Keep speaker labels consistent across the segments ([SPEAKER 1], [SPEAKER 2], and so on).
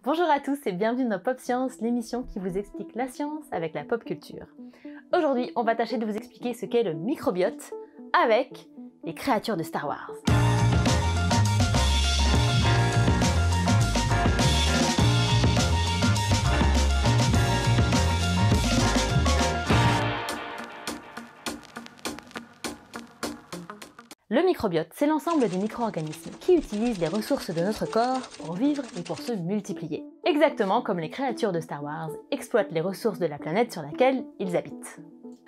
[SPEAKER 1] Bonjour à tous et bienvenue dans Pop Science, l'émission qui vous explique la science avec la pop culture. Aujourd'hui, on va tâcher de vous expliquer ce qu'est le microbiote avec les créatures de Star Wars. Le microbiote, c'est l'ensemble des micro-organismes qui utilisent les ressources de notre corps pour vivre et pour se multiplier. Exactement comme les créatures de Star Wars exploitent les ressources de la planète sur laquelle ils habitent.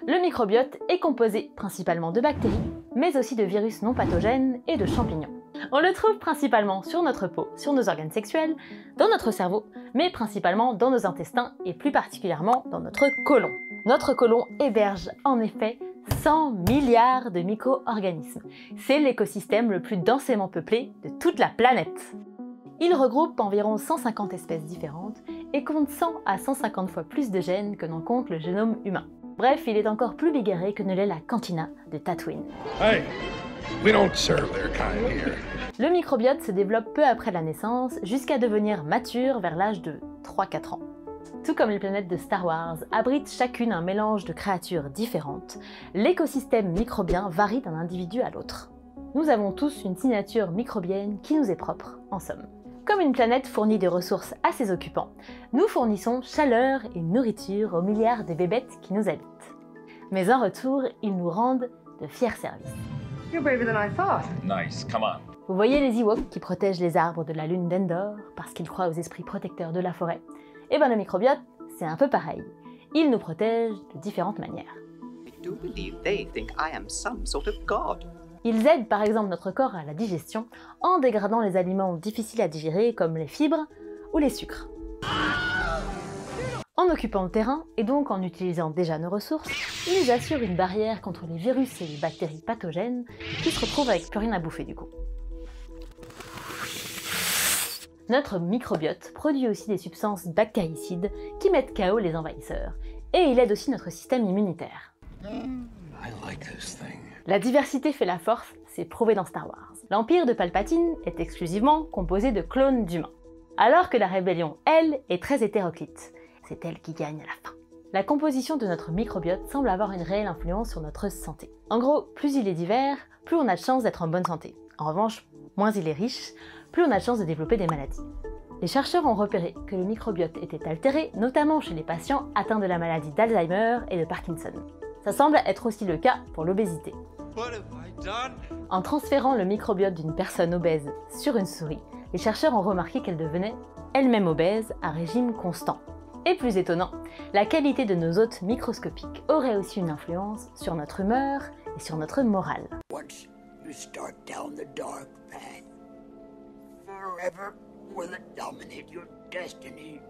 [SPEAKER 1] Le microbiote est composé principalement de bactéries, mais aussi de virus non pathogènes et de champignons. On le trouve principalement sur notre peau, sur nos organes sexuels, dans notre cerveau, mais principalement dans nos intestins et plus particulièrement dans notre côlon. Notre côlon héberge en effet 100 milliards de micro-organismes. C'est l'écosystème le plus densément peuplé de toute la planète. Il regroupe environ 150 espèces différentes et compte 100 à 150 fois plus de gènes que n'en compte le génome humain. Bref, il est encore plus bigarré que ne l'est la cantina de Tatooine.
[SPEAKER 2] Hey, we don't serve their kind here.
[SPEAKER 1] Le microbiote se développe peu après la naissance jusqu'à devenir mature vers l'âge de 3-4 ans. Tout comme les planètes de Star Wars abritent chacune un mélange de créatures différentes, l'écosystème microbien varie d'un individu à l'autre. Nous avons tous une signature microbienne qui nous est propre, en somme. Comme une planète fournit de ressources à ses occupants, nous fournissons chaleur et nourriture aux milliards de bébêtes qui nous habitent. Mais en retour, ils nous rendent de fiers services.
[SPEAKER 3] You're braver than I thought.
[SPEAKER 2] Nice, come on.
[SPEAKER 1] Vous voyez les Ewoks qui protègent les arbres de la lune d'Endor parce qu'ils croient aux esprits protecteurs de la forêt? Et bien le microbiote, c'est un peu pareil. Il nous protège de différentes manières.
[SPEAKER 4] I do believe they think I am some sort of god.
[SPEAKER 1] Ils aident par exemple notre corps à la digestion en dégradant les aliments difficiles à digérer comme les fibres ou les sucres. En occupant le terrain, et donc en utilisant déjà nos ressources, ils assurent une barrière contre les virus et les bactéries pathogènes qui se retrouvent avec plus rien à bouffer du coup. Notre microbiote produit aussi des substances bactéricides qui mettent KO les envahisseurs, et il aide aussi notre système immunitaire.
[SPEAKER 2] I like this thing.
[SPEAKER 1] La diversité fait la force, c'est prouvé dans Star Wars. L'Empire de Palpatine est exclusivement composé de clones d'humains, alors que la Rébellion, elle, est très hétéroclite. C'est elle qui gagne à la fin. La composition de notre microbiote semble avoir une réelle influence sur notre santé. En gros, plus il est divers, plus on a de chances d'être en bonne santé. En revanche, moins il est riche, plus on a de chances de développer des maladies. Les chercheurs ont repéré que le microbiote était altéré, notamment chez les patients atteints de la maladie d'Alzheimer et de Parkinson. Ça semble être aussi le cas pour l'obésité. En transférant le microbiote d'une personne obèse sur une souris, les chercheurs ont remarqué qu'elle devenait elle-même obèse à régime constant. Et plus étonnant, la qualité de nos hôtes microscopiques aurait aussi une influence sur notre humeur et sur notre morale.
[SPEAKER 5] Once you start down the dark path, forever will it dominate your destiny.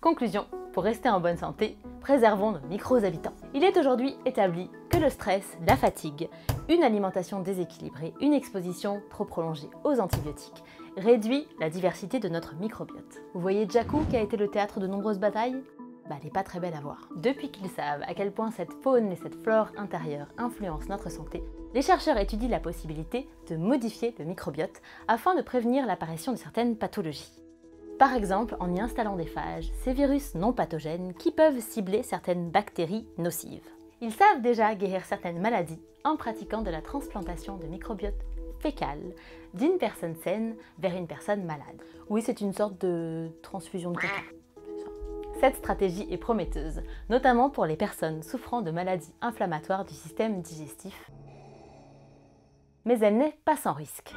[SPEAKER 1] Conclusion, pour rester en bonne santé, préservons nos micro-habitants. Il est aujourd'hui établi que le stress, la fatigue, une alimentation déséquilibrée, une exposition trop prolongée aux antibiotiques réduit la diversité de notre microbiote. Vous voyez Jakku qui a été le théâtre de nombreuses batailles? Elle n'est pas très belle à voir. Depuis qu'ils savent à quel point cette faune et cette flore intérieure influencent notre santé, les chercheurs étudient la possibilité de modifier le microbiote afin de prévenir l'apparition de certaines pathologies. Par exemple, en y installant des phages, ces virus non pathogènes qui peuvent cibler certaines bactéries nocives. Ils savent déjà guérir certaines maladies en pratiquant de la transplantation de microbiote fécal d'une personne saine vers une personne malade. Oui, c'est une sorte de transfusion de caca. Cette stratégie est prometteuse, notamment pour les personnes souffrant de maladies inflammatoires du système digestif. Mais elle n'est pas sans risque.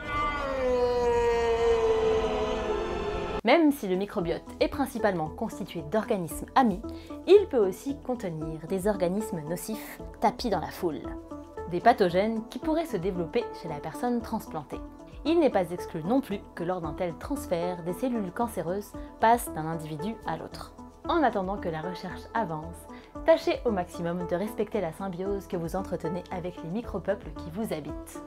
[SPEAKER 1] Même si le microbiote est principalement constitué d'organismes amis, il peut aussi contenir des organismes nocifs tapis dans la foule. Des pathogènes qui pourraient se développer chez la personne transplantée. Il n'est pas exclu non plus que lors d'un tel transfert, des cellules cancéreuses passent d'un individu à l'autre. En attendant que la recherche avance, tâchez au maximum de respecter la symbiose que vous entretenez avec les micropeuples qui vous habitent.